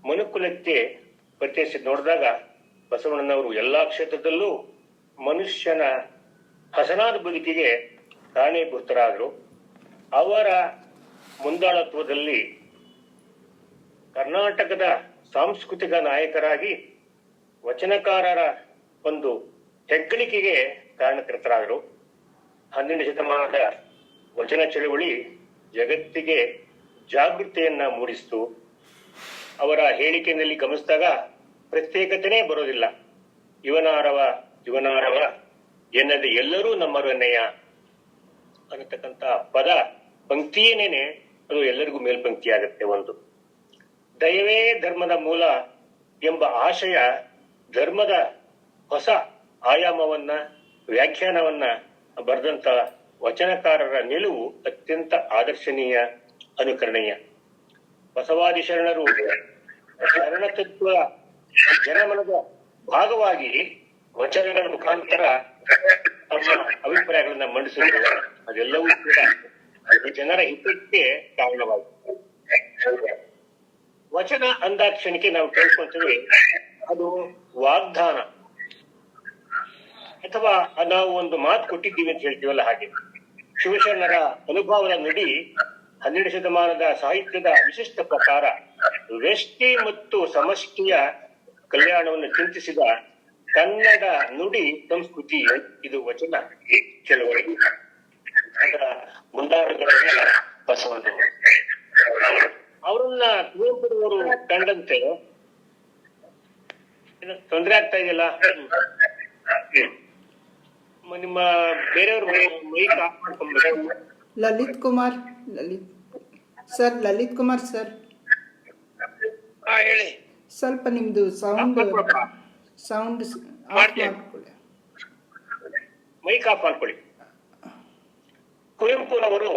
ಮನುಕುಲಕ್ಕೆ ಪರಿಚಯಿಸಿ ನೋಡಿದಾಗ ಬಸವಣ್ಣನವರು ಎಲ್ಲಾ ಕ್ಷೇತ್ರದಲ್ಲೂ ಮನುಷ್ಯನ ಹಸನಾದ ಬದುಕಿಗೆ ಕಾರಣೀಭೂತರಾದರು. ಅವರ ಮುಂದಾಳತ್ವದಲ್ಲಿ ಕರ್ನಾಟಕದ ಸಾಂಸ್ಕೃತಿಕ ನಾಯಕರಾಗಿ ವಚನಕಾರರ ಒಂದು ಹೆಗ್ಗಳಿಕೆಗೆ ಕಾರಣಕರ್ತರಾದರು. 12ನೇ ಶತಮಾನದ ವಚನ ಚಳವಳಿ ಜಗತ್ತಿಗೆ ಜಾಗೃತಿಯನ್ನ ಮೂಡಿಸಿತು. ಅವರ ಹೇಳಿಕೆಯಲ್ಲಿ ಗಮನಿಸಿದಾಗ ಪ್ರತ್ಯೇಕತೆನೇ ಬರೋದಿಲ್ಲ. ಇವನಾರವ ಎನ್ನದೆ ಎಲ್ಲರೂ ನಮ್ಮರನ್ನೆಯ ಅನ್ನತಕ್ಕಂತ ಪದ ಪಂಕ್ತಿಯೇನೇನೆ ಅದು ಎಲ್ಲರಿಗೂ ಮೇಲ್ಪಂಕ್ತಿ ಆಗುತ್ತೆ. ಒಂದು ದಯವೇ ಧರ್ಮದ ಮೂಲ ಎಂಬ ಆಶಯ ಧರ್ಮದ ಹೊಸ ಆಯಾಮವನ್ನ ವ್ಯಾಖ್ಯಾನವನ್ನ ಬರೆದಂತ ವಚನಕಾರರ ನಿಲುವು ಅತ್ಯಂತ ಆದರ್ಶನೀಯ, ಅನುಕರಣೀಯ. ಬಸವಾದಿ ಶರಣರು ಶರಣ ತತ್ವ ಜನಮನದ ಭಾಗವಾಗಿ ವಚನಗಳ ಮುಖಾಂತರ ತಮ್ಮ ಅಭಿಪ್ರಾಯಗಳನ್ನ ಮಂಡಿಸಿದ್ರು. ಅದೆಲ್ಲವೂ ಕೂಡ ಜನರ ಹಿತಕ್ಕೆ ಕಾರಣವಾಗಿದೆ. ವಚನ ಅಂದಾಕ್ಷಣಿಕೆ ನಾವು ಕೇಳ್ಕೊಂತೀವಿ, ಅದು ವಾಗ್ದಾನ ಅಥವಾ ನಾವು ಒಂದು ಮಾತು ಕೊಟ್ಟಿದ್ದೀವಿ ಅಂತ ಹೇಳ್ತೀವಲ್ಲ, ಹಾಗೆ ಶಿವಶರಣರ ಅನುಭವದ ನುಡಿ 12ನೇ ಶತಮಾನದ ಸಾಹಿತ್ಯದ ವಿಶಿಷ್ಟ ಪ್ರಕಾರ ವ್ಯಷ್ಟಿ ಮತ್ತು ಸಮಷ್ಟಿಯ ಕಲ್ಯಾಣವನ್ನು ಚಿಂತಿಸಿದ ಕನ್ನಡ ನುಡಿ ಸಂಸ್ಕೃತಿ ಇದು ವಚನ ಚಳವಳಿ. ಅದರ ಮುಂದಾಳುಗಳನ್ನ ಬಸವಣ್ಣವರು ಅವರನ್ನ ಕುವೆಂಪುರವರು ಕಂಡಂತೆ ತೊಂದರೆ ಆಗ್ತಾ ಇದೆಯಲ್ಲ, ನಿಮ್ಮ ಬೇರೆಯವ್ರ ಮೈಕ್ ಆಫ್ ಮಾಡ್ಕೊಂಡ್ಬೇಕು. ಲಲಿತ್ ಕುಮಾರ್ ಸರ್ ಹೇಳಿ. ಸ್ವಲ್ಪ ನಿಮ್ದು ಸೌಂಡ್ ಮೈಕ್ ಆಫ್ ಮಾಡ್ಕೊಳ್ಳಿ. ಕುವೆಂಪುರವರು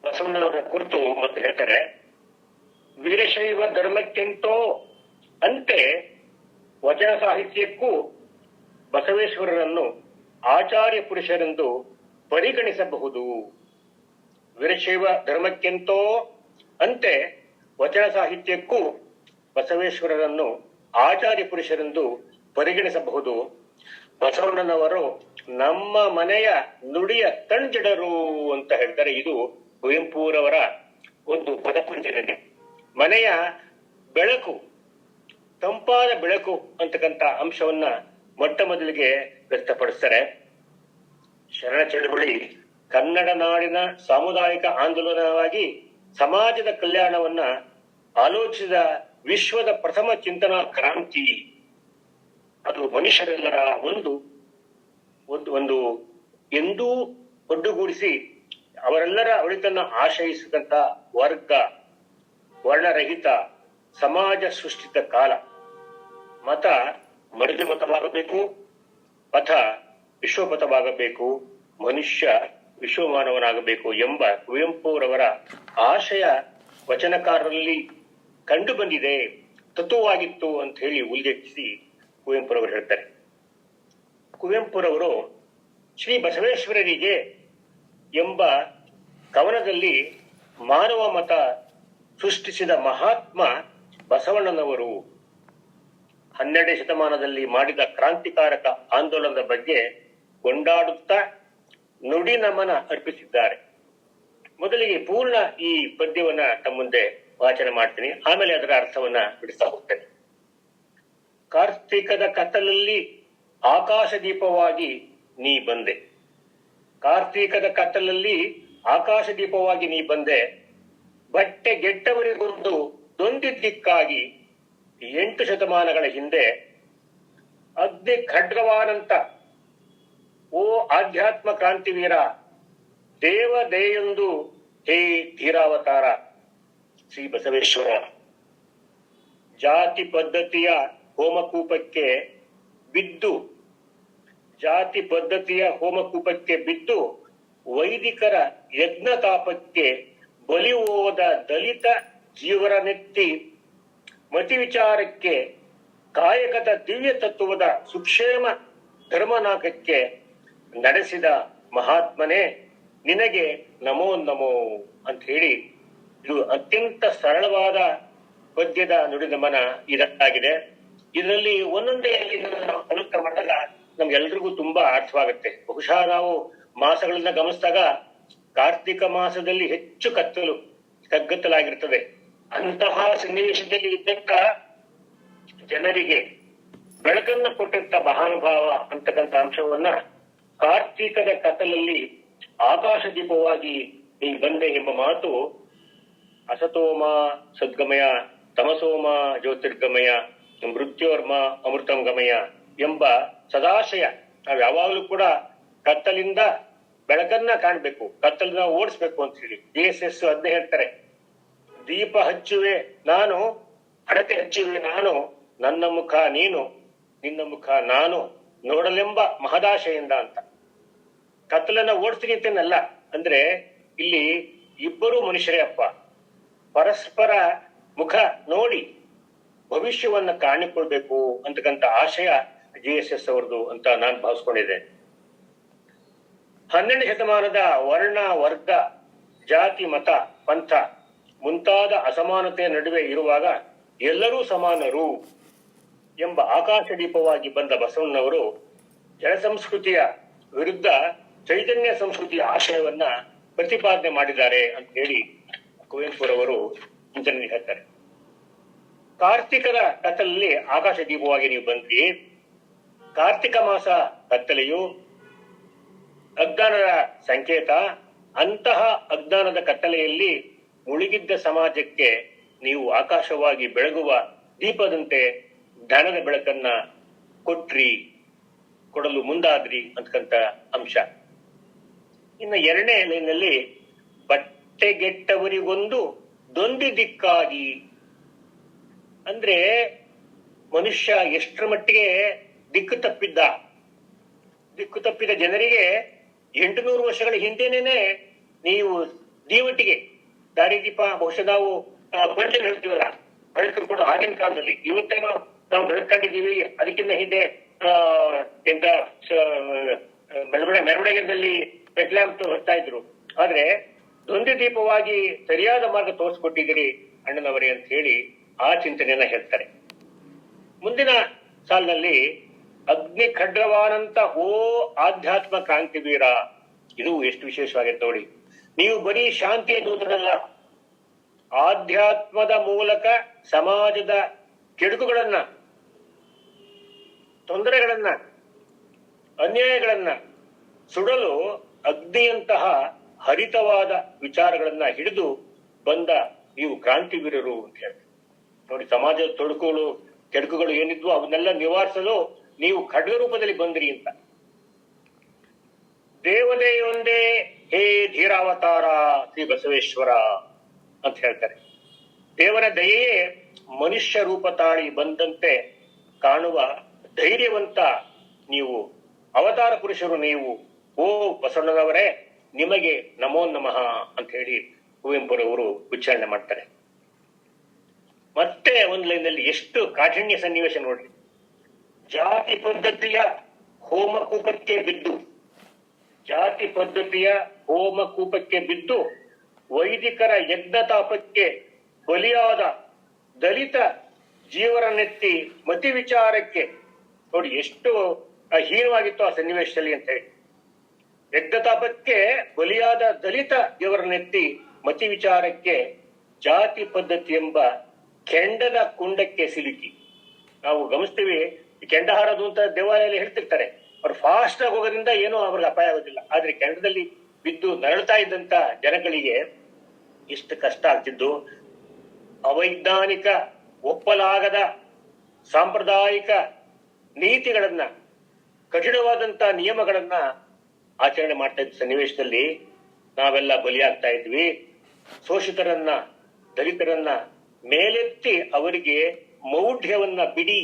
ಬಸವಣ್ಣನವರ ಕುರಿತು ಮತ್ತೆ ಹೇಳ್ತಾರೆ, ವೀರಶೈವ ಧರ್ಮಕ್ಕೆಂತೋ ಅಂತೆ ವಚನ ಸಾಹಿತ್ಯಕ್ಕೂ ಬಸವೇಶ್ವರರನ್ನು ಆಚಾರ್ಯ ಪುರುಷರೆಂದು ಪರಿಗಣಿಸಬಹುದು. ವೀರಶೈವ ಧರ್ಮಕ್ಕೆಂತೋ ಅಂತೆ ವಚನ ಸಾಹಿತ್ಯಕ್ಕೂ ಬಸವೇಶ್ವರರನ್ನು ಆಚಾರ್ಯ ಪುರುಷರೆಂದು ಪರಿಗಣಿಸಬಹುದು. ಬಸವಣ್ಣನವರು ನಮ್ಮ ಮನೆಯ ನುಡಿಯ ತಂಜಡರು ಅಂತ ಹೇಳ್ತಾರೆ. ಇದು ಕುವೆಂಪುರವರ ಒಂದು ಪದಪುಂಜನೆ. ಮನೆಯ ಬೆಳಕು, ತಂಪಾದ ಬೆಳಕು ಅಂತಕ್ಕಂಥ ಅಂಶವನ್ನ ಮೊಟ್ಟ ಮೊದಲಿಗೆ ವ್ಯಕ್ತಪಡಿಸ್ತಾರೆ. ಶರಣ ಚಳವಳಿ ಕನ್ನಡ ನಾಡಿನ ಸಾಮುದಾಯಿಕ ಆಂದೋಲನವಾಗಿ ಸಮಾಜದ ಕಲ್ಯಾಣವನ್ನ ಆಲೋಚಿಸಿದ ವಿಶ್ವದ ಪ್ರಥಮ ಚಿಂತನಾ ಕ್ರಾಂತಿ. ಅದು ಮನುಷ್ಯರೆಲ್ಲರ ಒಂದು ಎಂದೂ ಒಡ್ಡುಗೂಡಿಸಿ ಅವರೆಲ್ಲರ ಒಳಿತನ್ನ ಆಶ್ರಯಿಸಿದಂತ ವರ್ಣರಹಿತ ಸಮಾಜ ಸೃಷ್ಟಿತ ಕಾಲ. ಮತ ಮರುಜು ಮತವಾಗಬೇಕು, ಪಥ ವಿಶ್ವಪಥವಾಗಬೇಕು, ಮನುಷ್ಯ ವಿಶ್ವಮಾನವನಾಗಬೇಕು ಎಂಬ ಕುವೆಂಪುರವರ ಆಶಯ ವಚನಕಾರರಲ್ಲಿ ಕಂಡು ಬಂದಿದೆ, ತತ್ವವಾಗಿತ್ತು ಅಂತ ಹೇಳಿ ಉಲ್ಲೇಖಿಸಿ ಕುವೆಂಪುರವರು ಹೇಳ್ತಾರೆ. ಕುವೆಂಪುರವರು ಶ್ರೀ ಬಸವೇಶ್ವರರಿಗೆ ಎಂಬ ಕವನದಲ್ಲಿ ಮಾನವ ಮತ ಸೃಷ್ಟಿಸಿದ ಮಹಾತ್ಮ ಬಸವಣ್ಣನವರು 12ನೇ ಶತಮಾನದಲ್ಲಿ ಮಾಡಿದ ಕ್ರಾಂತಿಕಾರಕ ಆಂದೋಲನದ ಬಗ್ಗೆ ಕೊಂಡಾಡುತ್ತಾ ನುಡಿ ನಮನ ಅರ್ಪಿಸಿದ್ದಾರೆ. ಮೊದಲಿಗೆ ಪೂರ್ಣ ಈ ಪದ್ಯವನ್ನ ತಮ್ಮ ಮುಂದೆ ವಾಚನ ಮಾಡ್ತೀನಿ, ಆಮೇಲೆ ಅದರ ಅರ್ಥವನ್ನ ಬಿಡಿಸ್ತಾ ಹೋಗ್ತೇನೆ. ಕಾರ್ತಿಕದ ಕತ್ತಲಲ್ಲಿ ಆಕಾಶ ದೀಪವಾಗಿ ನೀ ಬಂದೆ, ಕಾರ್ತೀಕದ ಕತ್ತಲಲ್ಲಿ ಆಕಾಶ ದೀಪವಾಗಿ ನೀ ಬಂದೆ, ಬಟ್ಟೆ ಗೆಟ್ಟವರಿಗೊಂದು ದೊಂದಿದ್ದಕ್ಕಾಗಿ 8 ಶತಮಾನಗಳ ಹಿಂದೆ ಅಗ್ನಿ ಖಡ್ಗವಾನಂತ ಓ ಆಧ್ಯಾತ್ಮ ಕ್ರಾಂತಿವೀರ, ದೇವ ದಯೆಯೊಂದು ಹೇ ಧೀರಾವತಾರ ಶ್ರೀ ಬಸವೇಶ್ವರ. ಜಾತಿ ಪದ್ಧತಿಯ ಹೋಮಕೂಪಕ್ಕೆ ಬಿದ್ದು ವೈದಿಕರ ಯಜ್ಞ ತಾಪಕ್ಕೆ ಬಲಿ ಹೋದ ದಲಿತ ಜೀವರನೆತ್ತಿ ಮತಿ ವಿಚಾರಕ್ಕೆ ಕಾಯಕದ ದಿವ್ಯ ತತ್ವದ ಸುಕ್ಷೇಮ ಧರ್ಮನಾಗಕ್ಕೆ ನಡೆಸಿದ ಮಹಾತ್ಮನೇ ನಿನಗೆ ನಮೋ ನಮೋ ಅಂತ ಹೇಳಿ ಇದು ಅತ್ಯಂತ ಸರಳವಾದ ಪದ್ಯದ ನುಡಿಗಮನ ಇದಾಗಿದೆ. ಇದರಲ್ಲಿ ಒಂದೊಂದೇ ನಾವು ಅನುಕ್ತ ಮಾಡಿದಾಗ ನಮ್ಗೆಲ್ರಿಗೂ ತುಂಬಾ ಅರ್ಥವಾಗುತ್ತೆ. ಬಹುಶಃ ನಾವು ಮಾಸಗಳನ್ನ ಗಮನಿಸಿದಾಗ ಕಾರ್ತಿಕ ಮಾಸದಲ್ಲಿ ಹೆಚ್ಚು ಕಗ್ಗತ್ತಲಾಗಿರ್ತದೆ. ಅಂತಹ ಸನ್ನಿವೇಶದಲ್ಲಿ ಇದ್ದಂತ ಜನರಿಗೆ ಬೆಳಕನ್ನ ಕೊಟ್ಟಂತ ಮಹಾನುಭಾವ ಅಂತಕ್ಕಂಥ ಅಂಶವನ್ನ ಕಾರ್ತಿಕದ ಕತ್ತಲಲ್ಲಿ ಆಕಾಶ ದೀಪವಾಗಿ ನೀ ಬಂದೆ ಎಂಬ ಮಾತು ಅಸತೋಮ ಸದ್ಗಮಯ ತಮಸೋಮ ಜ್ಯೋತಿರ್ಗಮಯ ಮೃತ್ಯೋರ್ಮ ಅಮೃತಂ ಗಮಯ ಎಂಬ ಸದಾಶಯ. ನಾವ್ ಯಾವಾಗ್ಲೂ ಕೂಡ ಕತ್ತಲಿಂದ ಬೆಳಕನ್ನ ಕಾಣ್ಬೇಕು, ಕತ್ತಲನ್ನ ಓಡಿಸ್ಬೇಕು ಅಂತ ಹೇಳಿ DSS ಅದನ್ನೇ ಹೇಳ್ತಾರೆ. ದೀಪ ಹಚ್ಚುವೆ ನಾನು, ಹಣತೆ ಹಚ್ಚುವೆ ನಾನು, ನನ್ನ ಮುಖ ನೀನು, ನಿನ್ನ ಮುಖ ನಾನು ನೋಡಲೆಂಬ ಮಹದಾಶೆಯಿಂದ ಅಂತ. ಕತ್ತಲನ್ನ ಓಡಿಸ್ತೀನಿ ಅಂತೇನಲ್ಲ, ಅಂದ್ರೆ ಇಲ್ಲಿ ಇಬ್ಬರು ಮನುಷ್ಯರೇ ಅಪ್ಪ, ಪರಸ್ಪರ ಮುಖ ನೋಡಿ ಭವಿಷ್ಯವನ್ನ ಕಾಣಿಕೊಳ್ಬೇಕು ಅಂತಕ್ಕಂಥ ಆಶಯ DSS ಅವರದು ಅಂತ ನಾನು ಭಾವಿಸ್ಕೊಂಡಿದ್ದೆ. 12ನೇ ಶತಮಾನದ ವರ್ಣ ವರ್ಗ ಜಾತಿ ಮತ ಪಂಥ ಮುಂತಾದ ಅಸಮಾನತೆಯ ನಡುವೆ ಇರುವಾಗ ಎಲ್ಲರೂ ಸಮಾನರು ಎಂಬ ಆಕಾಶ ದೀಪವಾಗಿ ಬಂದ ಬಸವಣ್ಣನವರು ಜನ ಸಂಸ್ಕೃತಿಯ ವಿರುದ್ಧ ಚೈತನ್ಯ ಸಂಸ್ಕೃತಿಯ ಆಶಯವನ್ನ ಪ್ರತಿಪಾದನೆ ಮಾಡಿದ್ದಾರೆ ಅಂತ ಹೇಳಿ ಕುವೆಂಪುರವರು ಇಂಚನೆ ಹೇಳ್ತಾರೆ. ಕಾರ್ತಿಕದ ಕತ್ತಲಲ್ಲಿ ಆಕಾಶ ದೀಪವಾಗಿ ನೀವು ಬಂದ್ರಿ. ಕಾರ್ತಿಕ ಮಾಸ ಕತ್ತಲೆಯು ಅಜ್ಞಾನದ ಸಂಕೇತ. ಅಂತಹ ಅಜ್ಞಾನದ ಕತ್ತಲೆಯಲ್ಲಿ ಮುಳುಗಿದ್ದ ಸಮಾಜಕ್ಕೆ ನೀವು ಆಕಾಶವಾಗಿ ಬೆಳಗುವ ದೀಪದಂತೆ ಜ್ಞಾನದ ಬೆಳಕನ್ನ ಕೊಡಲು ಮುಂದಾದ್ರಿ ಅಂತಕ್ಕಂಥ ಅಂಶ. ಇನ್ನು 2ನೇ ಲೈನಲ್ಲಿ ಬಟ್ಟೆಗೆಟ್ಟವರಿಗೊಂದು ದೊಂದಿ ದಿಕ್ಕಾಗಿ, ಅಂದ್ರೆ ಮನುಷ್ಯ ಎಷ್ಟರ ಮಟ್ಟಿಗೆ ದಿಕ್ಕು ತಪ್ಪಿದ ಜನರಿಗೆ 800 ವರ್ಷಗಳ ಹಿಂದೆನೇನೆ ನೀವು ದೀವಟಿಗೆ ದಾರಿದೀಪ, ಬಹುಶಃ ನಾವು ಪಂಚನ್ ಹೇಳ್ತೀವಲ್ಲ, ಬೆಳಕು ಕೂಡ ಆಗಿನ ಕಾಲದಲ್ಲಿ. ಇವತ್ತೇ ನಾವು ಬೆಳಕೊಂಡಿದ್ದೀವಿ, ಅದಕ್ಕಿಂತ ಹಿಂದೆ ಮೆರವಣಿಗೆದಲ್ಲಿ ಲ್ಯಾಂಪ್ ಹೊತ್ತಾ ಇದ್ರು. ಆದ್ರೆ ದೊಂದಿ ದೀಪವಾಗಿ ಸರಿಯಾದ ಮಾರ್ಗ ತೋರಿಸ್ಕೊಟ್ಟಿದ್ದೀರಿ ಅಣ್ಣನವರೇ ಅಂತ ಹೇಳಿ ಆ ಚಿಂತನೆಯನ್ನ ಹೇಳ್ತಾರೆ. ಮುಂದಿನ ಸಾಲಿನಲ್ಲಿ ಅಗ್ನಿ ಖಡ್ಗವಾನಂತ ಓ ಆಧ್ಯಾತ್ಮ ಕ್ರಾಂತಿವೀರ, ಇದು ಎಷ್ಟು ವಿಶೇಷವಾಗಿದೆ ನೋಡಿ. ನೀವು ಬರೀ ಶಾಂತಿಯ ದೂತರಲ್ಲ, ಆಧ್ಯಾತ್ಮದ ಮೂಲಕ ಸಮಾಜದ ಕೆಡುಕುಗಳನ್ನ, ತೊಂದರೆಗಳನ್ನ, ಅನ್ಯಾಯಗಳನ್ನ ಸುಡಲು ಅಗ್ನಿಯಂತಹ ಹರಿತವಾದ ವಿಚಾರಗಳನ್ನ ಹಿಡಿದು ಬಂದ ನೀವು ಕ್ರಾಂತಿವೀರರು ಅಂತ ಹೇಳ್ತಾರೆ ನೋಡಿ. ಸಮಾಜದ ಕೆಡುಕುಗಳು ಏನಿದ್ವು ಅವನ್ನೆಲ್ಲ ನಿವಾರಿಸಲು ನೀವು ಖಡ್ಗ ರೂಪದಲ್ಲಿ ಬಂದ್ರಿ ಅಂತ. ದೇವತೆಯೊಂದೇ ಹೇ ಧೀರಾವತಾರ ಶ್ರೀ ಬಸವೇಶ್ವರ ಅಂತ ಹೇಳ್ತಾರೆ. ದೇವರ ದಯೆಯೇ ಮನುಷ್ಯ ರೂಪ ತಾಳಿ ಬಂದಂತೆ ಕಾಣುವ ಧೈರ್ಯವಂತ ನೀವು, ಅವತಾರ ಪುರುಷರು ನೀವು. ಓ ಬಸವಣ್ಣನವರೇ, ನಿಮಗೆ ನಮೋ ನಮಃ ಅಂತ ಹೇಳಿ ಕುವೆಂಪುರವರು ಉಚ್ಚಾರಣೆ ಮಾಡ್ತಾರೆ. ಮತ್ತೆ ಒಂದು ಲೈನಲ್ಲಿ ಎಷ್ಟು ಕಾಠಿಣ್ಯ ಸನ್ನಿವೇಶ ನೋಡ್ರಿ. ಜಾತಿ ಪದ್ಧತಿಯ ಹೋಮಕೂಪಕ್ಕೆ ಬಿದ್ದು ವೈದಿಕರ ಯಜ್ಞ ತಾಪಕ್ಕೆ ಬಲಿಯಾದ ದಲಿತ ಜೀವರನ್ನೆತ್ತಿ ಮತಿ ವಿಚಾರಕ್ಕೆ, ನೋಡಿ ಎಷ್ಟು ಹೀನವಾಗಿತ್ತು ಆ ಸನ್ನಿವೇಶದಲ್ಲಿ ಅಂತ ಹೇಳಿ. ಯಜ್ಞತಾಪಕ್ಕೆ ಬಲಿಯಾದ ದಲಿತ ಜೀವರನ್ನೆತ್ತಿ ಮತಿ ವಿಚಾರಕ್ಕೆ ಜಾತಿ ಪದ್ಧತಿ ಎಂಬ ಕೆಂಡದ ಕುಂಡಕ್ಕೆ ಸಿಲುಕಿ. ನಾವು ಗಮನಿಸ್ತೀವಿ, ಈ ಕೆಂಡ ಹಾರೋದು ಅಂತ ದೇವಾಲಯದಲ್ಲಿ ಹೇಳ್ತಿರ್ತಾರೆ. ಅವ್ರು ಫಾಸ್ಟ್ ಆಗಿ ಹೋಗೋದ್ರಿಂದ ಏನೂ ಅವ್ರಿಗೆ ಅಪಾಯ ಆಗೋದಿಲ್ಲ. ಆದ್ರೆ ಕೆಂಡದಲ್ಲಿ ಬಿದ್ದು ನರಳ್ತಾ ಇದ್ದಂತ ಜನಗಳಿಗೆ ಇಷ್ಟು ಕಷ್ಟ ಆಗ್ತಿದ್ದು. ಅವೈಜ್ಞಾನಿಕ, ಒಪ್ಪಲಾಗದ ಸಾಂಪ್ರದಾಯಿಕ ನೀತಿಗಳನ್ನ, ಕಠಿಣವಾದಂತ ನಿಯಮಗಳನ್ನ ಆಚರಣೆ ಮಾಡ್ತಾ ಇದ್ದ ಸನ್ನಿವೇಶದಲ್ಲಿ ನಾವೆಲ್ಲ ಬಲಿಯಾಗ್ತಾ ಇದ್ವಿ. ಶೋಷಿತರನ್ನ, ದಲಿತರನ್ನ ಮೇಲೆತ್ತಿ ಅವರಿಗೆ ಮೌಢ್ಯವನ್ನ ಬಿಡಿ,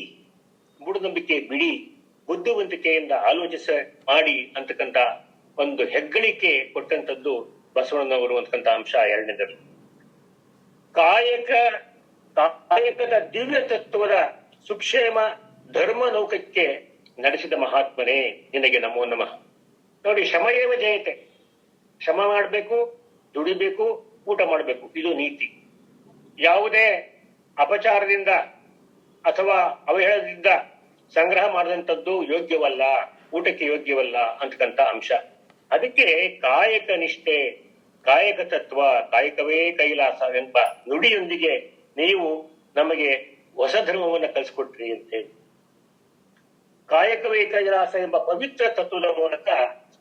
ಮೂಢನಂಬಿಕೆ ಬಿಡಿ, ಬುದ್ಧಿವಂತಿಕೆಯಿಂದ ಮಾಡಿ ಅಂತಕ್ಕಂಥ ಒಂದು ಹೆಗ್ಗಳಿಕೆ ಕೊಟ್ಟಂತದ್ದು ಬಸವಣ್ಣನವರು ಅಂತಕ್ಕಂಥ ಅಂಶ 2ನೇದಲ್ಲಿ. ಕಾಯಕದ ದಿವ್ಯ ತತ್ವದ ಸುಕ್ಷೇಮ ಧರ್ಮ ನೌಕಕ್ಕೆ ನಡೆಸಿದ ಮಹಾತ್ಮನೇ ನಿನಗೆ ನಮೋ ನಮಃ. ನೋಡಿ, ಶ್ರಮಯೇವ ಜಯತೆ, ಶ್ರಮ ಮಾಡ್ಬೇಕು, ದುಡಿಬೇಕು, ಊಟ ಮಾಡ್ಬೇಕು, ಇದು ನೀತಿ. ಯಾವುದೇ ಅಪಚಾರದಿಂದ ಅಥವಾ ಅವಹೇಳನದಿಂದ ಸಂಗ್ರಹ ಮಾಡಿದಂಥದ್ದು ಯೋಗ್ಯವಲ್ಲ, ಊಟಕ್ಕೆ ಯೋಗ್ಯವಲ್ಲ ಅಂತಕ್ಕಂಥ ಅಂಶ. ಅದಕ್ಕೆ ಕಾಯಕ ನಿಷ್ಠೆ, ಕಾಯಕ ತತ್ವ, ಕಾಯಕವೇ ಕೈಲಾಸ ಎಂಬ ನುಡಿಯೊಂದಿಗೆ ನೀವು ನಮಗೆ ಹೊಸ ಧರ್ಮವನ್ನು ಕಲಿಸ್ಕೊಟ್ರಿ ಅಂತ ಹೇಳಿ. ಕಾಯಕವೇ ಕೈಲಾಸ ಎಂಬ ಪವಿತ್ರ ತತ್ವದ ಮೂಲಕ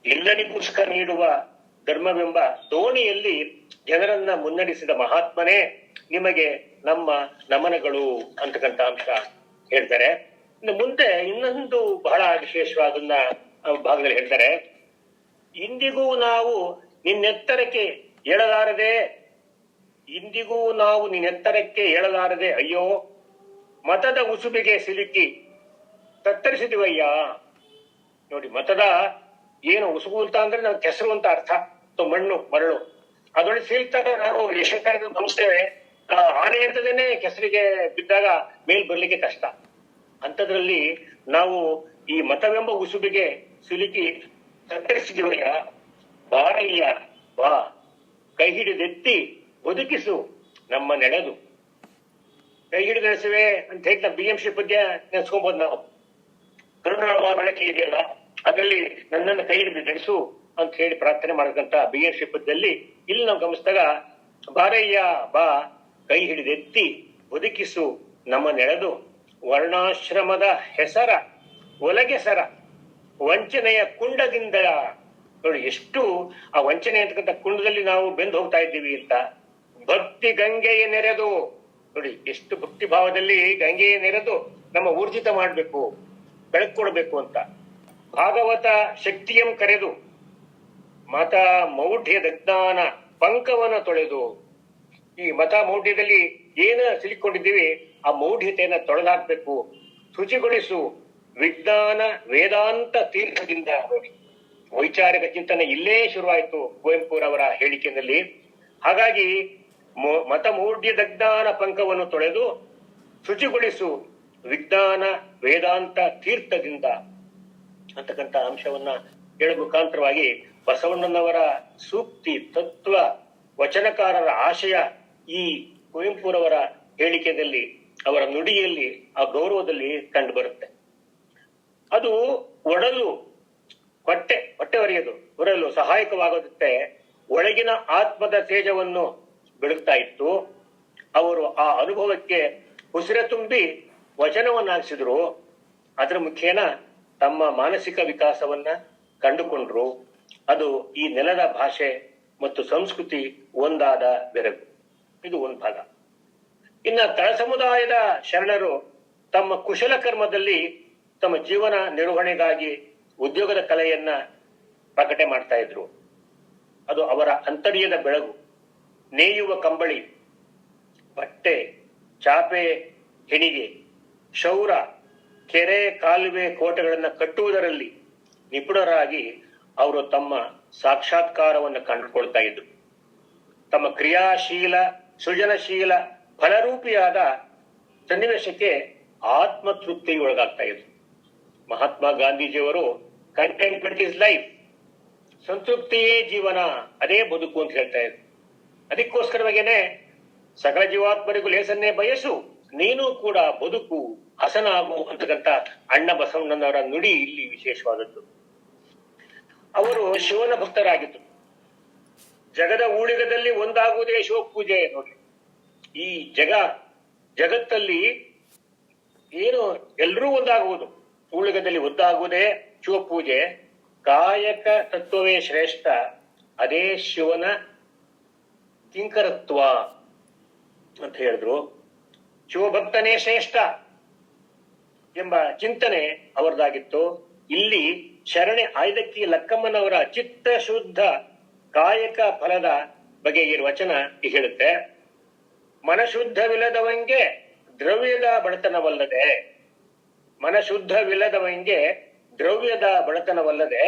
ಎಲ್ಲರಿಗೂ ಸುಖ ನೀಡುವ ಧರ್ಮವೆಂಬ ದೋಣಿಯಲ್ಲಿ ಜನರನ್ನ ಮುನ್ನಡೆಸಿದ ಮಹಾತ್ಮನೇ ನಿಮಗೆ ನಮ್ಮ ನಮನಗಳು ಅಂತಕ್ಕಂಥ ಅಂಶ ಹೇಳ್ತಾರೆ. ಇನ್ನು ಮುಂದೆ ಇನ್ನೊಂದು ಬಹಳ ವಿಶೇಷವಾದನ್ನ ಭಾಗದಲ್ಲಿ ಹೇಳ್ತಾರೆ. ಇಂದಿಗೂ ನಾವು ನಿನ್ನೆತ್ತರಕ್ಕೆ ಏಳಲಾರದೆ, ಇಂದಿಗೂ ನಾವು ನಿನ್ನೆತ್ತರಕ್ಕೆ ಏಳಲಾರದೆ ಅಯ್ಯೋ ಮತದ ಉಸುಬಿಗೆ ಸಿಲುಕಿ ತತ್ತರಿಸಿದಿವಯ್ಯ. ನೋಡಿ, ಮತದ ಏನು ಉಸುಬು ಅಂತ ಅಂದ್ರೆ ನಾವು ಕೆಸರು ಅಂತ ಅರ್ಥ, ಮಣ್ಣು ಮರಳು, ಅದೊಳಗೆ ಸೀಲ್ತಾಗ ನಾವು ಯಶಕಾರದ ಸಂಸ್ಥೆವೆ ಆನೆ ಅಂತದೇನೆ ಕೆಸರಿಗೆ ಬಿದ್ದಾಗ ಮೇಲ್ ಬರ್ಲಿಕ್ಕೆ ಕಷ್ಟ. ಅಂಥದ್ರಲ್ಲಿ ನಾವು ಈ ಮತವೆಂಬ ಉಸುಬಿಗೆ ಸಿಲುಕಿ ತತ್ತರಿಸಿದಿವಯ್ಯ. ಬಾರಯ್ಯ ಬಾ, ಕೈ ಹಿಡಿದೆತ್ತಿ ಬದುಕಿಸು ನಮ್ಮ ನೆನೆದು. ಕೈ ಹಿಡಿದು ನಡೆಸುವೆ ಅಂತ ಹೇಳಿ ನಾವು BMC ಪದ್ಯ ನೆನೆಸ್ಕೊಬಹುದು. ನಾವು ಕರುಣಾಳ ಬೆಳಕೆ ಇದೆಯಲ್ಲ, ಅದರಲ್ಲಿ ನನ್ನನ್ನು ಕೈ ಹಿಡಿದು ನಡೆಸು ಅಂತ ಹೇಳಿ ಪ್ರಾರ್ಥನೆ ಮಾಡತಕ್ಕಂತ BMC ಪದ್ಯದಲ್ಲಿ ಇಲ್ಲಿ ನಾವು ಗಮನಿಸಿದಾಗ ಬಾರಯ್ಯ ಬಾ, ಕೈ ಹಿಡಿದೆತ್ತಿ ಬದುಕಿಸು ನಮ್ಮ ನೆಳೆದು, ವರ್ಣಾಶ್ರಮದ ಹೆಸರ ಒಲಗೆಸರ ವಂಚನೆಯ ಕುಂಡದಿಂದ. ನೋಡಿ, ಎಷ್ಟು ಆ ವಂಚನೆ ಅಂತಕ್ಕಂಥ ಕುಂಡದಲ್ಲಿ ನಾವು ಬೆಂದು ಹೋಗ್ತಾ ಇದ್ದೀವಿ ಅಂತ. ಭಕ್ತಿ ಗಂಗೆಯ ನೆರೆದು, ನೋಡಿ ಎಷ್ಟು ಭಕ್ತಿ ಭಾವದಲ್ಲಿ ಗಂಗೆಯ ನೆರೆದು ನಮ್ಮ ಊರ್ಜಿತ ಮಾಡ್ಬೇಕು, ಬೆಳಕು ಕೊಡಬೇಕು ಅಂತ. ಭಾಗವತ ಶಕ್ತಿಯಂ ಕರೆದು ಮತ ಮೌಢ್ಯದ ಜ್ಞಾನ ಪಂಕವನ ತೊಳೆದು. ಈ ಮತ ಮೌಢ್ಯದಲ್ಲಿ ಏನ ಸಿಲುಕೊಂಡಿದ್ದೀವಿ ಆ ಮೌಢ್ಯತೆಯನ್ನ ತೊಳೆದಾಕ್ಬೇಕು. ಶುಚಿಗೊಳಿಸು ವಿಜ್ಞಾನ ವೇದಾಂತ ತೀರ್ಥದಿಂದ. ನೋಡಿ, ವೈಚಾರಿಕ ಚಿಂತನೆ ಇಲ್ಲೇ ಶುರುವಾಯಿತು ಕುವೆಂಪುರವರ ಹೇಳಿಕೆಯಲ್ಲಿ. ಹಾಗಾಗಿ ಮತ ಮೌಢ್ಯದ ಜ್ಞಾನ ಪಂಕವನ್ನು ತೊಳೆದು ಶುಚಿಗೊಳಿಸು ವಿಜ್ಞಾನ ವೇದಾಂತ ತೀರ್ಥದಿಂದ ಅಂತಕ್ಕಂಥ ಅಂಶವನ್ನ ಹೇಳುವ ಮುಖಾಂತರವಾಗಿ ಬಸವಣ್ಣನವರ ಸೂಕ್ತಿ ತತ್ವ ವಚನಕಾರರ ಆಶಯ ಈ ಕುವೆಂಪುರವರ ಹೇಳಿಕೆಯಲ್ಲಿ, ಅವರ ನುಡಿಯಲ್ಲಿ, ಆ ಗೌರವದಲ್ಲಿ ಕಂಡು ಬರುತ್ತೆ. ಅದು ಒಡಲು ಹೊಟ್ಟೆ ಒರೆಯೋದು, ಹೊರಲು ಸಹಾಯಕವಾಗುತ್ತೆ. ಒಳಗಿನ ಆತ್ಮದ ತೇಜವನ್ನು ಬೆಳಗ್ತಾ ಇತ್ತು. ಅವರು ಆ ಅನುಭವಕ್ಕೆ ಉಸಿರ ತುಂಬಿ ವಚನವನ್ನಾಗಿಸಿದ್ರು. ಅದರ ಮುಖೇನ ತಮ್ಮ ಮಾನಸಿಕ ವಿಕಾಸವನ್ನ ಕಂಡುಕೊಂಡ್ರು. ಅದು ಈ ನೆಲದ ಭಾಷೆ ಮತ್ತು ಸಂಸ್ಕೃತಿ ಒಂದಾದ ಬೆರಗು. ಇದು ಒಂದು ಭಾಗ. ಇನ್ನ ತಳ ಸಮುದಾಯದ ಶರಣರು ತಮ್ಮ ಕುಶಲ ಕರ್ಮದಲ್ಲಿ ತಮ್ಮ ಜೀವನ ನಿರ್ವಹಣೆಗಾಗಿ ಉದ್ಯೋಗದ ಕಲೆಯನ್ನ ಪ್ರಕಟಣೆ ಮಾಡ್ತಾ ಇದ್ರು. ಅದು ಅವರ ಅಂತರ್ಯದ ಬೆಳಗು. ನೇಯುವ ಕಂಬಳಿ, ಬಟ್ಟೆ, ಚಾಪೆ, ಹೆಣಿಗೆ, ಕ್ಷೌರ, ಕೆರೆ, ಕಾಲುವೆ, ಕೋಟೆಗಳನ್ನ ಕಟ್ಟುವುದರಲ್ಲಿ ನಿಪುಣರಾಗಿ ಅವರು ತಮ್ಮ ಸಾಕ್ಷಾತ್ಕಾರವನ್ನು ಕಂಡುಕೊಳ್ತಾ ಇದ್ರು. ತಮ್ಮ ಕ್ರಿಯಾಶೀಲ ಸೃಜನಶೀಲ ಫಲರೂಪಿಯಾದ ಸನ್ನಿವೇಶಕ್ಕೆ ಆತ್ಮತೃಪ್ತಿಯೊಳಗಾಗ್ತಾ ಇದ್ರು. ಮಹಾತ್ಮ ಗಾಂಧೀಜಿಯವರು ಕಂಟೆಂಟ್ಮೆಂಟ್ ಇಸ್ ಲೈಫ್, ಸಂತೃಪ್ತಿಯೇ ಜೀವನ, ಅದೇ ಬದುಕು ಅಂತ ಹೇಳ್ತಾ ಇದ್ರು. ಅದಕ್ಕೋಸ್ಕರವಾಗೇನೆ ಸಕಲ ಜೀವಾತ್ಮರಿಗೂ ಲೇಸನ್ನೇ ಬಯಸು, ನೀನು ಕೂಡ ಬದುಕು ಹಸನಾಗು ಅಂತಕ್ಕಂಥ ಅಣ್ಣ ಬಸವಣ್ಣನವರ ನುಡಿ ಇಲ್ಲಿ ವಿಶೇಷವಾದದ್ದು. ಅವರು ಶಿವನ ಭಕ್ತರಾಗಿದ್ರು. ಜಗದ ಊಳಿಗದಲ್ಲಿ ಒಂದಾಗುವುದೇ ಶಿವಪೂಜೆ. ನೋಡಿ, ಈ ಜಗತ್ತಲ್ಲಿ ಏನು ಎಲ್ಲರೂ ಒಂದಾಗುವುದು, ಊಳಿಗದಲ್ಲಿ ಒಂದಾಗುವುದೇ ಶಿವಪೂಜೆ. ಕಾಯಕ ತತ್ವವೇ ಶ್ರೇಷ್ಠ, ಅದೇ ಶಿವನ ಕಿಂಕರತ್ವ ಅಂತ ಹೇಳಿದ್ರು. ಶಿವಭಕ್ತನೇ ಶ್ರೇಷ್ಠ ಎಂಬ ಚಿಂತನೆ ಅವರದಾಗಿತ್ತು. ಇಲ್ಲಿ ಶರಣೆ ಆಯ್ದಕ್ಕಿ ಲಕ್ಕಮ್ಮನವರ ಚಿತ್ತ ಶುದ್ಧ ಕಾಯಕ ಫಲದ ಬಗ್ಗೆ ಈ ವಚನ ಹೇಳುತ್ತೆ. ಮನಶುದ್ಧವಿಲ್ಲದವಂಗೆ ದ್ರವ್ಯದ ಬಡತನವಲ್ಲದೆ, ಮನಶುದ್ಧವಿಲ್ಲದವಂಗೆ ದ್ರವ್ಯದ ಬಡತನವಲ್ಲದೆ,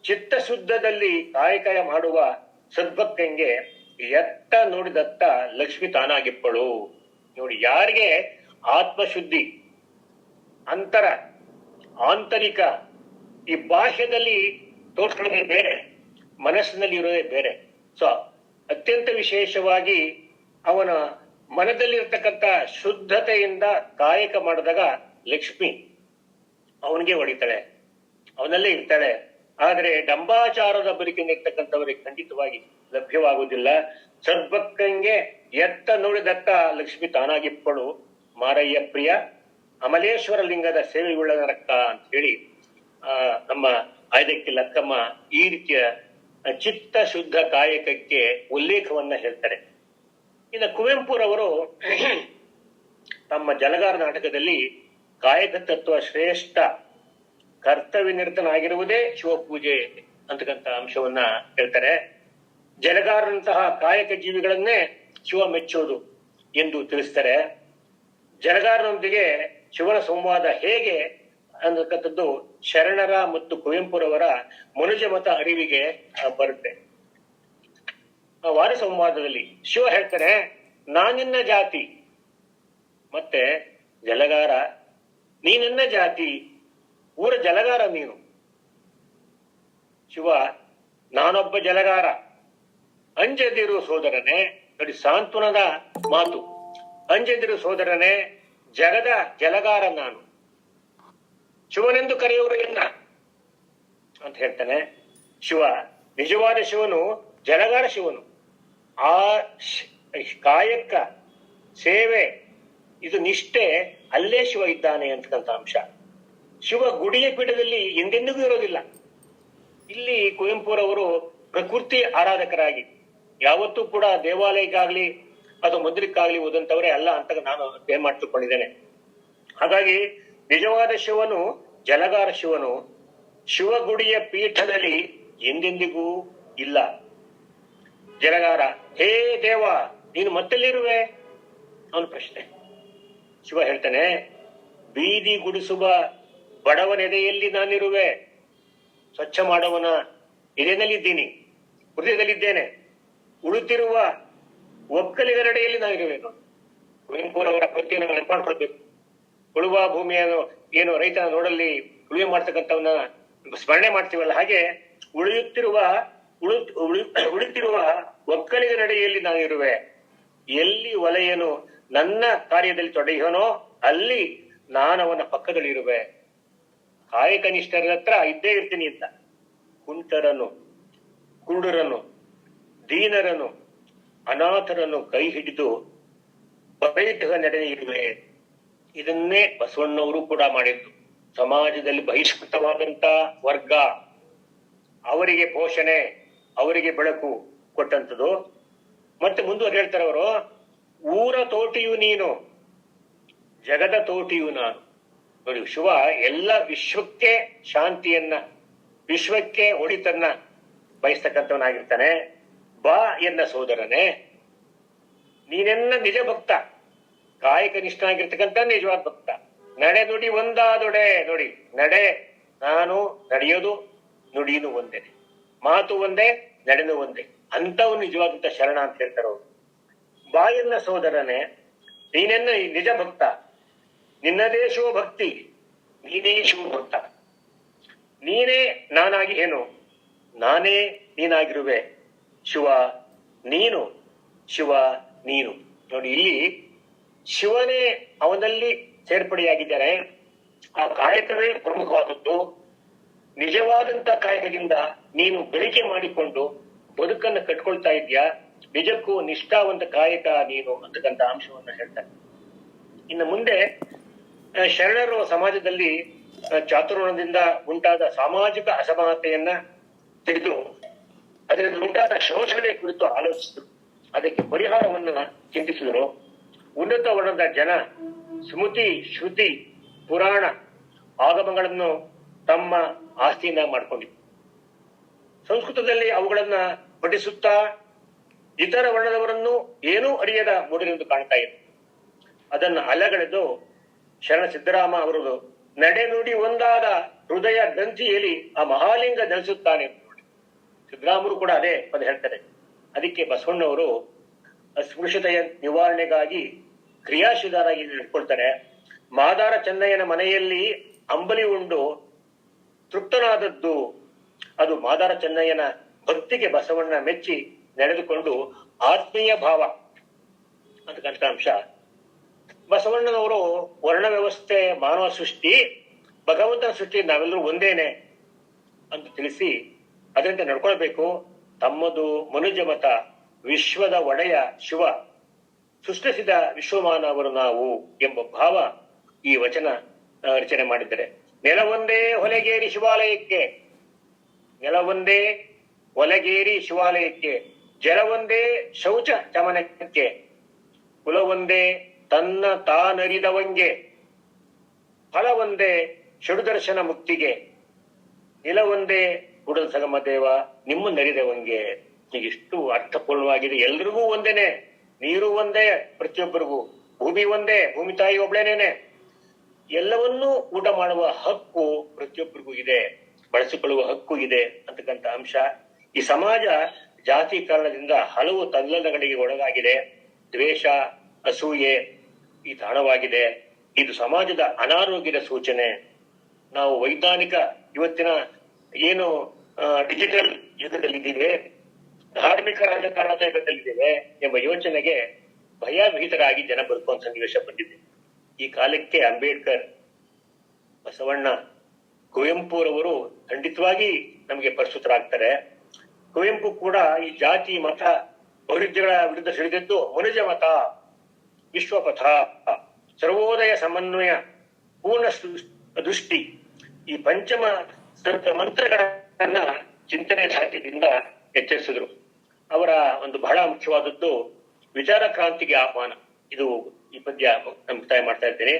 ಚಿತ್ತಶುದ್ಧದಲ್ಲಿ ಕಾಯಕ ಮಾಡುವ ಸದ್ಭಕ್ತಂಗೆ ಎತ್ತ ನೋಡಿದತ್ತ ಲಕ್ಷ್ಮಿ ತಾನಾಗಿಪ್ಪಳು. ನೋಡಿ, ಯಾರಿಗೆ ಆತ್ಮಶುದ್ಧಿ, ಅಂತರ ಆಂತರಿಕ, ಈ ಬಾಹ್ಯದಲ್ಲಿ ತೋರ್ಕೊಳ್ಳೋದೇ ಬೇರೆ, ಮನಸ್ಸಿನಲ್ಲಿ ಇರೋದೇ ಬೇರೆ. ಸೊ ಅತ್ಯಂತ ವಿಶೇಷವಾಗಿ ಅವನ ಮನದಲ್ಲಿರ್ತಕ್ಕಂಥ ಶುದ್ಧತೆಯಿಂದ ಕಾಯಕ ಮಾಡಿದಾಗ ಲಕ್ಷ್ಮಿ ಅವನಿಗೆ ಹೊಡಿತಾಳೆ, ಅವನಲ್ಲೇ ಇರ್ತಾಳೆ. ಆದ್ರೆ ಡಂಬಾಚಾರದ ಬದುಕಿನ ಇರ್ತಕ್ಕಂಥವರಿಗೆ ಖಂಡಿತವಾಗಿ ಲಭ್ಯವಾಗುವುದಿಲ್ಲ. ಸದ್ಭಕ್ತಂಗೆ ಎತ್ತ ನೋಡಿದಕ್ಕ ಲಕ್ಷ್ಮಿ ತಾನಾಗಿಪ್ಪಳು ಮಾರಯ್ಯ ಪ್ರಿಯ ಅಮಲೇಶ್ವರ ಲಿಂಗದ ಸೇವೆಯುಳ್ಳ ರಕ್ಕ ಅಂತ ಹೇಳಿ ನಮ್ಮ ಆಯ್ದಕ್ಕೆ ಲಕ್ಕಮ್ಮ ಈ ರೀತಿಯ ಚಿತ್ತ ಶುದ್ಧ ಕಾಯಕಕ್ಕೆ ಉಲ್ಲೇಖವನ್ನ ಹೇಳ್ತಾರೆ. ಇನ್ನು ಕುವೆಂಪುರವರು ತಮ್ಮ ಜಲಗಾರ ನಾಟಕದಲ್ಲಿ ಕಾಯಕ ತತ್ವ ಶ್ರೇಷ್ಠ ಕರ್ತವ್ಯ ನಿರತನಾಗಿರುವುದೇ ಶಿವಪೂಜೆ ಅಂತಕ್ಕಂಥ ಅಂಶವನ್ನ ಹೇಳ್ತಾರೆ. ಜಲಗಾರನಂತಹ ಕಾಯಕ ಜೀವಿಗಳನ್ನೇ ಶಿವ ಮೆಚ್ಚೋದು ಎಂದು ತಿಳಿಸ್ತಾರೆ. ಜಲಗಾರನೊಂದಿಗೆ ಶಿವನ ಸಂವಾದ ಹೇಗೆ ಅನ್ನತಕ್ಕಂಥದ್ದು ಶರಣರ ಮತ್ತು ಕುವೆಂಪುರವರ ಮನುಜ ಮತ ಅರಿವಿಗೆ ಬರುತ್ತೆ. ವಾರ ಸಂವಾದದಲ್ಲಿ ಶಿವ ಹೇಳ್ತಾನೆ, ನಾನಿನ್ನ ಜಾತಿ, ಮತ್ತೆ ಜಲಗಾರ ನೀನೆನ್ನ ಜಾತಿ, ಊರ ಜಲಗಾರ ನೀನು. ಶಿವ, ನಾನೊಬ್ಬ ಜಲಗಾರ, ಅಂಜದಿರು ಸೋದರನೇ. ನೋಡಿ ಸಾಂತ್ವನದ ಮಾತು, ಅಂಜದಿರು ಸೋದರನೇ, ಜಗದ ಜಲಗಾರ ನಾನು, ಶಿವನೆಂದು ಕರೆಯುವರು ಎನ್ನ ಅಂತ ಹೇಳ್ತಾನೆ. ಶಿವ, ನಿಜವಾದ ಶಿವನು ಜಲಗಾರ ಶಿವನು. ಆ ಕಾಯಕ ಸೇವೆ ಇದು ನಿಷ್ಠೆ, ಅಲ್ಲೇ ಶಿವ ಇದ್ದಾನೆ ಅಂತಕ್ಕಂಥ ಅಂಶ. ಶಿವ ಗುಡಿಯ ಪೀಠದಲ್ಲಿ ಎಂದೆಂದಿಗೂ ಇರೋದಿಲ್ಲ. ಇಲ್ಲಿ ಕುವೆಂಪುರವರು ಪ್ರಕೃತಿ ಆರಾಧಕರಾಗಿ ಯಾವತ್ತೂ ಕೂಡ ದೇವಾಲಯಕ್ಕಾಗ್ಲಿ ಅಥವಾ ಮಂದಿರಕ್ಕಾಗ್ಲಿ ಓದಂತವರೇ ಅಲ್ಲ ಅಂತ ನಾನು ಅಧ್ಯಯನ ಮಾಡ್ತಿಕೊಂಡಿದ್ದೇನೆ. ಹಾಗಾಗಿ ನಿಜವಾದ ಶಿವನು ಜಲಗಾರ ಶಿವನು, ಶಿವಗುಡಿಯ ಪೀಠದಲ್ಲಿ ಎಂದೆಂದಿಗೂ ಇಲ್ಲ. ಜಲಗಾರ, ಹೇ ದೇವ ನೀನು ಮತ್ತೆಲ್ಲಿರುವೆ ಅವನ ಪ್ರಶ್ನೆ. ಶಿವ ಹೇಳ್ತಾನೆ, ಬೀದಿ ಗುಡಿಸುವ ಬಡವನೆದೆಯಲ್ಲಿ ನಾನಿರುವೆ, ಸ್ವಚ್ಛ ಮಾಡುವನ ಎದೆನಲ್ಲಿದ್ದೀನಿ, ಹೃದಯದಲ್ಲಿದ್ದೇನೆ, ಉಳುತ್ತಿರುವ ಒಕ್ಕಲಿಗರಡೆಯಲ್ಲಿ ನಾನಿರುವೆನು. ಕುವೆಂಪುರವರ ಕೃತಿಯನ್ನು ನೆನಪಾಡ್ಕೊಳ್ಬೇಕು. ಉಳುವ ಭೂಮಿಯನ್ನು ಏನು ರೈತನ ನೋಡಲ್ಲಿ ಉಳುವೆ ಮಾಡ್ತಕ್ಕಂಥವನ್ನ ಸ್ಮರಣೆ ಮಾಡ್ತೀವಲ್ಲ, ಹಾಗೆ ಉಳುತ್ತಿರುವ ಒಕ್ಕಲಿಗರಡೆಯಲ್ಲಿ ನಾನಿರುವೆ, ಎಲ್ಲಿ ವಲಯನು ನನ್ನ ಕಾರ್ಯದಲ್ಲಿ ತೊಡಗಿಯೋನೋ ಅಲ್ಲಿ ನಾನವನ ಪಕ್ಕದಲ್ಲಿರುವೆ. ಕಾಯಕನಿಷ್ಠರ ಹತ್ರ ಇದ್ದೇ ಇರ್ತೀನಿ ಅಂತ. ಕುಂಟರನ್ನು, ಕುರುಡರನ್ನು, ದೀನರನ್ನು, ಅನಾಥರನ್ನು ಕೈ ಹಿಡಿದು ಬೈಠಗ ನಡೆ ಇರುವೆ. ಇದನ್ನೇ ಬಸವಣ್ಣವರು ಕೂಡ ಮಾಡಿದ್ದು. ಸಮಾಜದಲ್ಲಿ ಬಹಿಷ್ಕೃತವಾದಂತ ವರ್ಗ, ಅವರಿಗೆ ಪೋಷಣೆ, ಅವರಿಗೆ ಬೆಳಕು ಕೊಟ್ಟಂಥದ್ದು. ಮತ್ತೆ ಮುಂದುವರೆ ಹೇಳ್ತಾರೆ ಅವರು, ಊರ ತೋಟಿಯು ನೀನು, ಜಗದ ತೋಟಿಯು ನಾನು. ನೋಡಿ, ಶಿವ ಎಲ್ಲ ವಿಶ್ವಕ್ಕೆ ಶಾಂತಿಯನ್ನ, ವಿಶ್ವಕ್ಕೆ ಒಳಿತನ್ನ ಬಯಸ್ತಕ್ಕಂಥವನಾಗಿರ್ತಾನೆ. ಬಾ ಎನ್ನ ಸೋದರನೇ, ನೀನೆನ್ನ ನಿಜ ಭಕ್ತ, ಕಾಯಕ ನಿಷ್ಠನಾಗಿರ್ತಕ್ಕಂಥ ನಿಜವಾದ ಭಕ್ತ. ನಡೆ ನುಡಿ ಒಂದಾದೊಡೆ. ನೋಡಿ, ನಡೆ ನಾನು ನಡೆಯೋದು, ನುಡಿನು ಒಂದೇನೆ, ಮಾತು ಒಂದೇ, ನಡೆನು ಒಂದೇ, ಅಂತವ್ ನಿಜವಾದಂತ ಶರಣ ಅಂತ ಹೇಳ್ತಾರ ಅವರು. ಬಾಯನ್ನ ಸೋದರನೇ, ನೀನೆನ್ನ ನಿಜ ಭಕ್ತ, ನಿನ್ನದೇ ಶಿವಭಕ್ತಿ, ನೀನೇ ಶಿವಭಕ್ತ. ನೀನೇ ನಾನಾಗಿ ಏನು, ನಾನೇ ನೀನಾಗಿರುವೆ. ಶಿವ ನೀನು, ಶಿವ ನೀನು. ನೋಡಿ, ಇಲ್ಲಿ ಶಿವನೇ ಅವನಲ್ಲಿ ಸೇರ್ಪಡೆಯಾಗಿದ್ದಾರೆ. ಆ ಕಾಯಕವೇ ಪ್ರಮುಖವಾದದ್ದು. ನಿಜವಾದಂತ ಕಾಯಕದಿಂದ ನೀನು ಗಳಿಕೆ ಮಾಡಿಕೊಂಡು ಬದುಕನ್ನು ಕಟ್ಕೊಳ್ತಾ ಇದ್ಯಾ, ನಿಜಕ್ಕೂ ನಿಷ್ಠಾವಂತ ಕಾಯಕ ನೀನು ಅಂತಕ್ಕಂಥ ಅಂಶವನ್ನ ಹೇಳ್ತಾರೆ. ಇನ್ನು ಮುಂದೆ ಶರಣರು ಸಮಾಜದಲ್ಲಿ ಚಾತುರ್ವರ್ಣದಿಂದ ಉಂಟಾದ ಸಾಮಾಜಿಕ ಅಸಮಾನತೆಯನ್ನ ತಿಳಿದು ಅದರಿಂದ ಉಂಟಾದ ಶೋಷಣೆ ಕುರಿತು ಆಲೋಚಿಸಿದರು. ಅದಕ್ಕೆ ಪರಿಹಾರವನ್ನ ಚಿಂತಿಸಿದರು. ಉನ್ನತ ವರ್ಣದ ಜನ ಸ್ಮೃತಿ, ಶ್ರುತಿ, ಪುರಾಣ, ಆಗಮಗಳನ್ನು ತಮ್ಮ ಆಸ್ತಿಯನ್ನ ಮಾಡ್ಕೊಂಡಿದ್ರು. ಸಂಸ್ಕೃತದಲ್ಲಿ ಅವುಗಳನ್ನ ಪಠಿಸುತ್ತಾ ಇತರ ವರ್ಣದವರನ್ನು ಏನೂ ಅರಿಯದ ಮೂಢರೆಂದು ಕಾಣ್ತಾ ಇದ್ರು. ಅದನ್ನು ಅಲಗಳೆದು ಶರಣ ಸಿದ್ದರಾಮ ಅವರು ನಡೆ ನುಡಿ ಒಂದಾದ ಹೃದಯ ಗ್ರಂಥಿಯಲ್ಲಿ ಆ ಮಹಾಲಿಂಗ ನೆಲೆಸುತ್ತಾನೆ ಅಂತ ನೋಡಿ. ಸಿದ್ದರಾಮರು ಕೂಡ ಅದೇ ಪದ ಹೇಳ್ತಾರೆ. ಅದಕ್ಕೆ ಬಸವಣ್ಣವರು ಅಸ್ಪೃಶ್ಯತೆಯ ನಿವಾರಣೆಗಾಗಿ ಕ್ರಿಯಾಶೀಲರಾಗಿ ನಡ್ಕೊಳ್ತಾರೆ. ಮಾದಾರ ಚೆನ್ನಯ್ಯನ ಮನೆಯಲ್ಲಿ ಅಂಬಲಿ ಉಂಡು ತೃಪ್ತನಾದದ್ದು ಅದು ಮಾದಾರ ಚೆನ್ನಯ್ಯನ ಭಕ್ತಿಗೆ ಬಸವಣ್ಣ ಮೆಚ್ಚಿ ನಡೆದುಕೊಂಡು ಆತ್ಮೀಯ ಭಾವ ಅಂತಕ್ಕಂಥ ಅಂಶ. ಬಸವಣ್ಣನವರು ವರ್ಣ ವ್ಯವಸ್ಥೆ ಮಾನವ ಸೃಷ್ಟಿ, ಭಗವಂತನ ಸೃಷ್ಟಿ, ನಾವೆಲ್ಲರೂ ಒಂದೇನೆ ಅಂತ ತಿಳಿಸಿ ಅದರಂತೆ ನಡ್ಕೊಳ್ಬೇಕು. ತಮ್ಮದು ಮನುಜ ಮತ, ವಿಶ್ವದ ಒಡೆಯ ಶಿವ ಸೃಷ್ಟಿಸಿದ ವಿಶ್ವಮಾನವರು ನಾವು ಎಂಬ ಭಾವ ಈ ವಚನ ರಚನೆ ಮಾಡಿದ್ದಾರೆ. ನೆಲವೊಂದೇ ಹೊಲೆಗೇರಿ ಶಿವಾಲಯಕ್ಕೆ, ನೆಲವೊಂದೇ ಹೊಲೆಗೇರಿ ಶಿವಾಲಯಕ್ಕೆ, ಜಲವೊಂದೇ ಶೌಚ ಚಮನಕ್ಕೆ, ಕುಲವೊಂದೇ ತನ್ನ ತಾನರಿದವಂಗೆ, ಫಲವೊಂದೇ ಷಡುದರ್ಶನ ಮುಕ್ತಿಗೆ, ನಿಲವೊಂದೇ ಗುಡದ ಸಗಮ ದೇವ ನಿಮ್ಮ ನರಿದವಂಗೆ. ಹೀಗಿಷ್ಟು ಅರ್ಥಪೂರ್ಣವಾಗಿದೆ. ಎಲ್ರಿಗೂ ಒಂದೇನೆ, ನೀರು ಒಂದೇ ಪ್ರತಿಯೊಬ್ಬರಿಗೂ, ಭೂಮಿ ಒಂದೇ, ಭೂಮಿ ತಾಯಿ ಒಬ್ಳೇನೇನೆ. ಎಲ್ಲವನ್ನೂ ಊಟ ಮಾಡುವ ಹಕ್ಕು ಪ್ರತಿಯೊಬ್ಬರಿಗೂ ಇದೆ, ಬಳಸಿಕೊಳ್ಳುವ ಹಕ್ಕು ಇದೆ ಅಂತಕ್ಕಂಥ ಅಂಶ. ಈ ಸಮಾಜ ಜಾತೀಕರಣದಿಂದ ಹಲವು ತಲ್ಲಣಗಳಿಗೆ ಒಳಗಾಗಿದೆ. ದ್ವೇಷ, ಅಸೂಯೆ ಈ ತಾಣವಾಗಿದೆ. ಇದು ಸಮಾಜದ ಅನಾರೋಗ್ಯದ ಸೂಚನೆ. ನಾವು ವೈಜ್ಞಾನಿಕ ಇವತ್ತಿನ ಏನು ಡಿಜಿಟಲ್ ಯುಗದಲ್ಲಿದ್ದೇವೆ, ಧಾರ್ಮಿಕ ರಾಜಕಾರಣದ ಯುಗದಲ್ಲಿದ್ದೇವೆ ಎಂಬ ಯೋಚನೆಗೆ ಭಯಭೀತರಾಗಿ ಜನ ಬದುಕುವಂತ ಸನ್ನಿವೇಶ ಬಂದಿದೆ. ಈ ಕಾಲಕ್ಕೆ ಅಂಬೇಡ್ಕರ್, ಬಸವಣ್ಣ, ಕುವೆಂಪುರವರು ಖಂಡಿತವಾಗಿ ನಮಗೆ ಪ್ರಸ್ತುತರಾಗ್ತಾರೆ. ಕುವೆಂಪು ಕೂಡ ಈ ಜಾತಿ ಮತ ವೈರುಧ್ಯಗಳ ವಿರುದ್ಧ ಸಿಡಿದಿದ್ದು ಮನುಜ ಮತ, ವಿಶ್ವಪಥ, ಸರ್ವೋದಯ ಸಮನ್ವಯ, ಪೂರ್ಣ ದೃಷ್ಟಿ, ಈ ಪಂಚಮ ಮಂತ್ರಗಳನ್ನ ಚಿಂತನೆ ಸಾಹಿತ್ಯದಿಂದ ಎಚ್ಚರಿಸಿದ್ರು. ಅವರ ಒಂದು ಬಹಳ ಮುಖ್ಯವಾದದ್ದು ವಿಚಾರ ಕ್ರಾಂತಿಗೆ ಆಹ್ವಾನ. ಇದು ಈ ಪದ್ಯ ಮುಕ್ತಾಯ ಮಾಡ್ತಾ ಇದ್ದೇನೆ.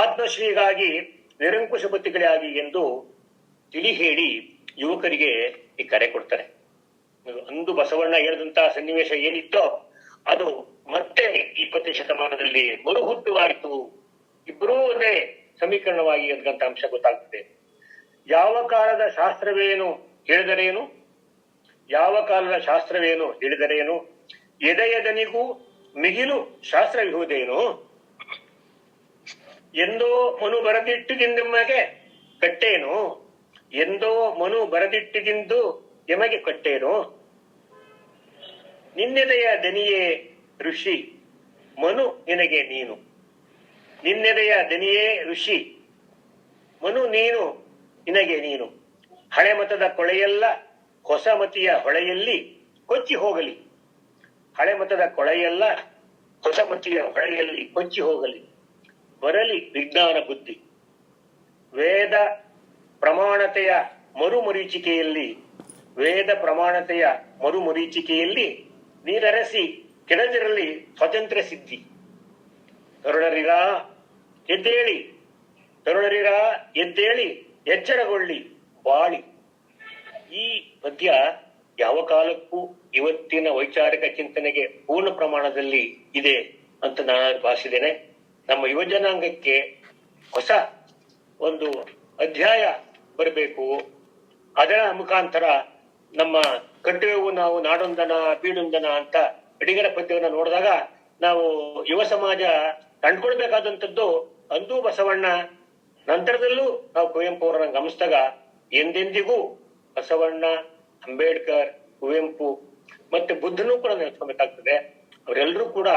ಆತ್ಮಶ್ರೀಗಾಗಿ ನಿರಂಕುಶ ಬುದ್ಧಿಗಳಾಗಿ ಎಂದು ತಿಳಿ ಹೇಳಿ ಯುವಕರಿಗೆ ಈ ಕರೆ ಕೊಡ್ತಾರೆ. ಅಂದು ಬಸವಣ್ಣ ಹೇಳಿದಂತಹ ಸನ್ನಿವೇಶ ಏನಿತ್ತೋ ಅದು ಮತ್ತೆ 20ನೇ ಶತಮಾನದಲ್ಲಿ ಮರುಹುಟ್ಟುವಾಯಿತು. ಇಬ್ಬರೂ ಒಂದೇ ಸಮೀಕರಣವಾಗಿ ಅಂತಕ್ಕಂಥ ಅಂಶ ಗೊತ್ತಾಗ್ತದೆ. ಯಾವ ಕಾಲದ ಶಾಸ್ತ್ರವೇನು ಹೇಳಿದರೇನು, ಯಾವ ಕಾಲದ ಶಾಸ್ತ್ರವೇನು ಹೇಳಿದರೇನು, ಎದೆಯದನಿಗೂ ಮಿಗಿಲು ಶಾಸ್ತ್ರವಿಹುದೇನು, ಎಂದೋ ಮನು ಬರೆದಿಟ್ಟಿದಿಂದೆಮಗೆ ಕಟ್ಟೇನು, ಎಂದೋ ಮನು ಬರೆದಿಟ್ಟಿದಿಂದು ಎಮಗೆ ಕಟ್ಟೇನು, ನಿನ್ನೆದೆಯ ದನಿಯೇ ಋಷಿ ಮನು ನಿನಗೆ ನೀನು, ನಿನ್ನೆದೆಯ ದನಿಯೇ ಋಷಿ ಮನು ನೀನು ನಿನಗೆ ನೀನು, ಹಳೆ ಮತದ ಕೊಳೆಯೆಲ್ಲ ಹೊಸ ಮತಿಯ ಹೊಳೆಯಲ್ಲಿ ಕೊಚ್ಚಿ ಹೋಗಲಿ, ಹಳೆ ಮತದ ಕೊಳೆಯೆಲ್ಲ ಹೊಸ ಮತಿಯ ಹೊಳೆಯಲ್ಲಿ ಕೊಚ್ಚಿ ಹೋಗಲಿ, ಬರಲಿ ವಿಜ್ಞಾನ ಬುದ್ಧಿ, ವೇದ ಪ್ರಮಾಣತೆಯ ಮರುಮರೀಚಿಕೆಯಲ್ಲಿ, ವೇದ ಪ್ರಮಾಣತೆಯ ಮರುಮರೀಚಿಕೆಯಲ್ಲಿ ನೀರರಸಿ ಕೆಡದಿರಲಿ ಸ್ವತಂತ್ರ ಸಿದ್ಧಿ, ತರುಣರಿರಾ ಎದ್ದೇಳಿ, ತರುಣರಿರಾ ಎದ್ದೇಳಿ ಎಚ್ಚರಗೊಳ್ಳಿ ಬಾಳಿ. ಈ ಪದ್ಯ ಯಾವ ಕಾಲಕ್ಕೂ ಇವತ್ತಿನ ವೈಚಾರಿಕ ಚಿಂತನೆಗೆ ಪೂರ್ಣ ಪ್ರಮಾಣದಲ್ಲಿ ಇದೆ ಅಂತ ನಾನು ಭಾವಿಸಿದ್ದೇನೆ. ನಮ್ಮ ಯುವಜನಾಂಗಕ್ಕೆ ಹೊಸ ಒಂದು ಅಧ್ಯಾಯ ಬರಬೇಕು. ಅದರ ಮುಖಾಂತರ ನಮ್ಮ ಕಟ್ಟುವೆವು ನಾವು ನಾಡೊಂದನ ಬೀಡೊಂದನ ಅಂತ ಅಡಿಗರ ಪದ್ಯವನ್ನು ನೋಡಿದಾಗ ನಾವು ಯುವ ಸಮಾಜ ಕಂಡುಕೊಳ್ಬೇಕಾದಂಥದ್ದು ಅಂದೂ ಬಸವಣ್ಣ, ನಂತರದಲ್ಲೂ ನಾವು ಕುವೆಂಪು ಅವರನ್ನ ಗಮನಿಸಿದಾಗ ಎಂದೆಂದಿಗೂ ಬಸವಣ್ಣ, ಅಂಬೇಡ್ಕರ್, ಕುವೆಂಪು ಮತ್ತೆ ಬುದ್ಧನೂ ಕೂಡ ನೆನೆಸ್ಕೊಬೇಕಾಗ್ತದೆ. ಅವರೆಲ್ಲರೂ ಕೂಡ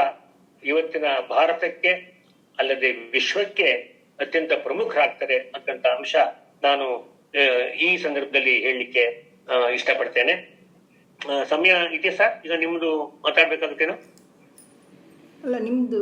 ಇವತ್ತಿನ ಭಾರತಕ್ಕೆ ಅಲ್ಲದೆ ವಿಶ್ವಕ್ಕೆ ಅತ್ಯಂತ ಪ್ರಮುಖರಾಗ್ತಾರೆ ಅಂತಕ್ಕಂಥ ಅಂಶ ನಾನು ಈ ಸಂದರ್ಭದಲ್ಲಿ ಹೇಳಲಿಕ್ಕೆ ಇಷ್ಟಪಡ್ತೇನೆ. ಸಮಯ ಇದೆಯಾ ಸರ್? ಈಗ ನಿಮ್ದು ಮಾತಾಡ್ಬೇಕಾಗುತ್ತೇನೋ? ಅಲ್ಲ, ನಿಮ್ದು